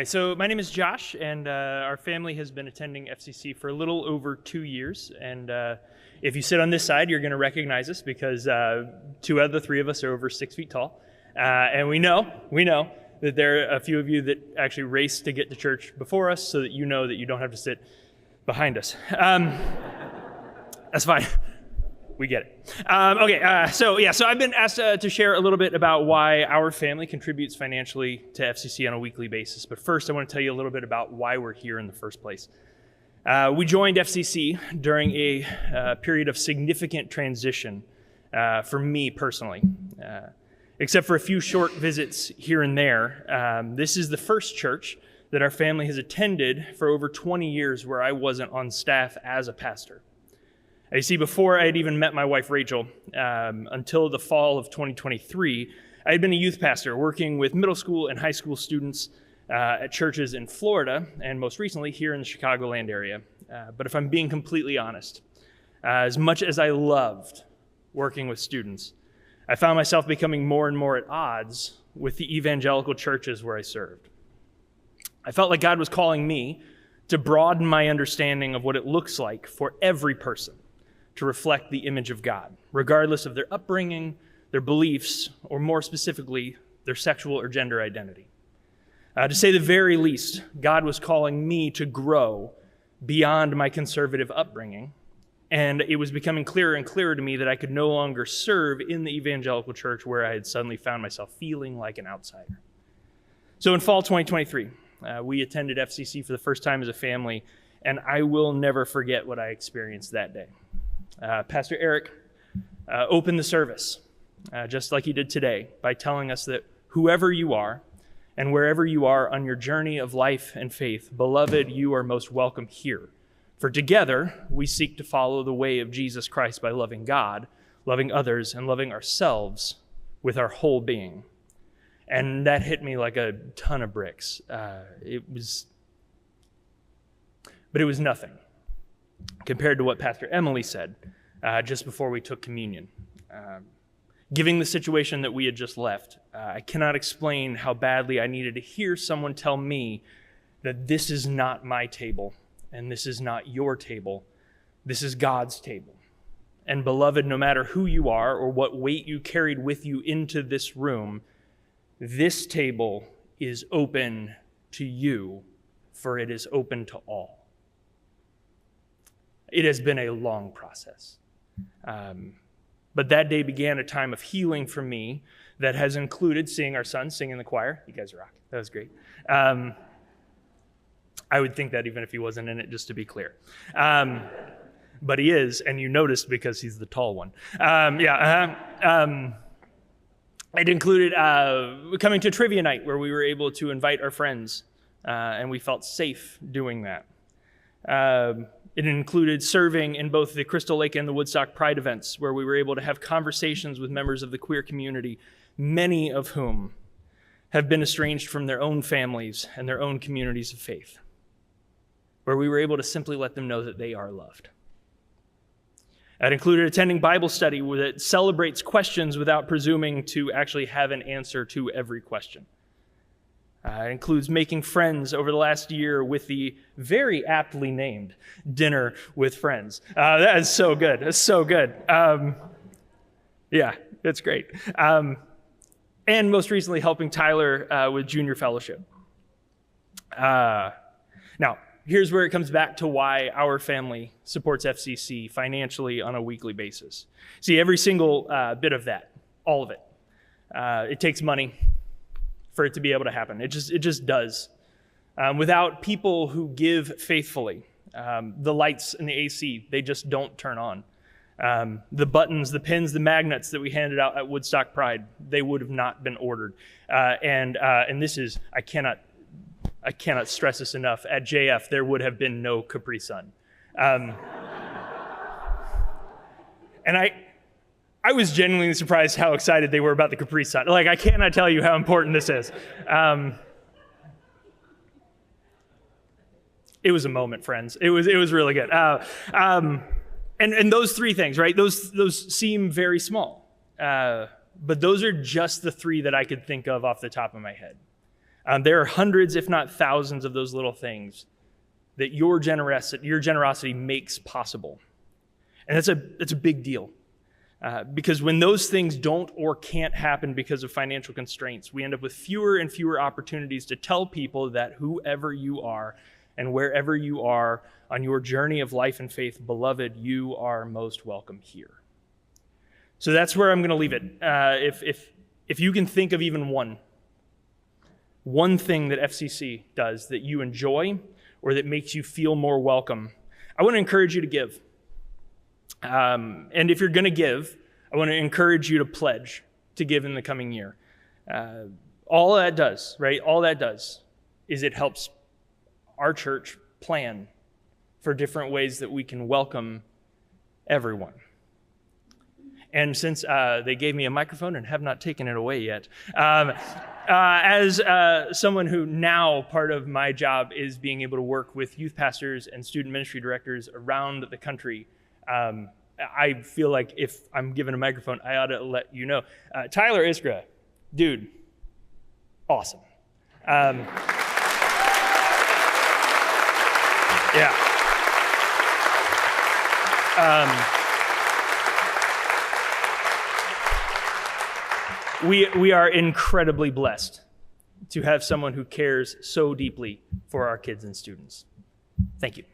All right, so my name is Josh, and our family has been attending FCC for a little over 2 years. And if you sit on this side, you're going to recognize us because 2 out of the 3 of us are over 6 feet tall. And we know that there are a few of you that actually race to get to church before us so that you know that you don't have to sit behind us. That's fine. We get it. So I've been asked to share a little bit about why our family contributes financially to FCC on a weekly basis. But first, I want to tell you a little bit about why we're here in the first place. We joined FCC during a period of significant transition for me personally. Except for a few short visits here and there, this is the first church that our family has attended for over 20 years where I wasn't on staff as a pastor. You see, before I had even met my wife, Rachel, until the fall of 2023, I had been a youth pastor working with middle school and high school students at churches in Florida, and most recently here in the Chicagoland area. But if I'm being completely honest, as much as I loved working with students, I found myself becoming more and more at odds with the evangelical churches where I served. I felt like God was calling me to broaden my understanding of what it looks like for every person to reflect the image of God, regardless of their upbringing, their beliefs, or more specifically, their sexual or gender identity. To say the very least, God was calling me to grow beyond my conservative upbringing, and it was becoming clearer and clearer to me that I could no longer serve in the evangelical church where I had suddenly found myself feeling like an outsider. So in fall 2023, we attended FCC for the first time as a family, and I will never forget what I experienced that day. Pastor Eric opened the service, just like he did today, by telling us that whoever you are and wherever you are on your journey of life and faith, beloved, you are most welcome here. For together, we seek to follow the way of Jesus Christ by loving God, loving others, and loving ourselves with our whole being. And that hit me like a ton of bricks. But it was nothing compared to what Pastor Emily said just before we took communion. Given the situation that we had just left, I cannot explain how badly I needed to hear someone tell me that this is not my table and this is not your table. This is God's table. And beloved, no matter who you are or what weight you carried with you into this room, this table is open to you, for it is open to all. It has been a long process. But that day began a time of healing for me that has included seeing our son sing in the choir. You guys rock. That was great. I would think that even if he wasn't in it, just to be clear. But he is, and you noticed because he's the tall one. It included coming to trivia night where we were able to invite our friends, and we felt safe doing that. It included serving in both the Crystal Lake and the Woodstock Pride events, where we were able to have conversations with members of the queer community, many of whom have been estranged from their own families and their own communities of faith, where we were able to simply let them know that they are loved. It included attending Bible study that celebrates questions without presuming to actually have an answer to every question. It includes making friends over the last year with the very aptly named Dinner with Friends. That is so good. That's so good. It's great. And most recently, helping Tyler with Junior Fellowship. Now, here's where it comes back to why our family supports FCC financially on a weekly basis. See, every single bit of that, all of it, it takes money for it to be able to happen. It just does. Without people who give faithfully, the lights and the AC, they just don't turn on. The buttons, the pins, the magnets that we handed out at Woodstock Pride, they would have not been ordered. And this is, I cannot stress this enough. At JF, there would have been no Capri Sun. And I was genuinely surprised how excited they were about the Capri Sun. Like, I cannot tell you how important this is. It was a moment, friends. It was really good. And those 3 things, right? Those seem very small, but those are just the 3 that I could think of off the top of my head. There are hundreds, if not thousands, of those little things that your generosity makes possible. And that's a big deal. Because when those things don't or can't happen because of financial constraints, we end up with fewer and fewer opportunities to tell people that whoever you are and wherever you are on your journey of life and faith, beloved, you are most welcome here. So that's where I'm going to leave it. If you can think of even one thing that FCC does that you enjoy or that makes you feel more welcome, I want to encourage you to give. And if you're going to give, I want to encourage you to pledge to give in the coming year. All that does is it helps our church plan for different ways that we can welcome everyone. And since they gave me a microphone and have not taken it away yet, as someone who now part of my job is being able to work with youth pastors and student ministry directors around the country, I feel like if I'm given a microphone, I ought to let you know. Tyler Iskra, dude, awesome. Yeah. We are incredibly blessed to have someone who cares so deeply for our kids and students. Thank you.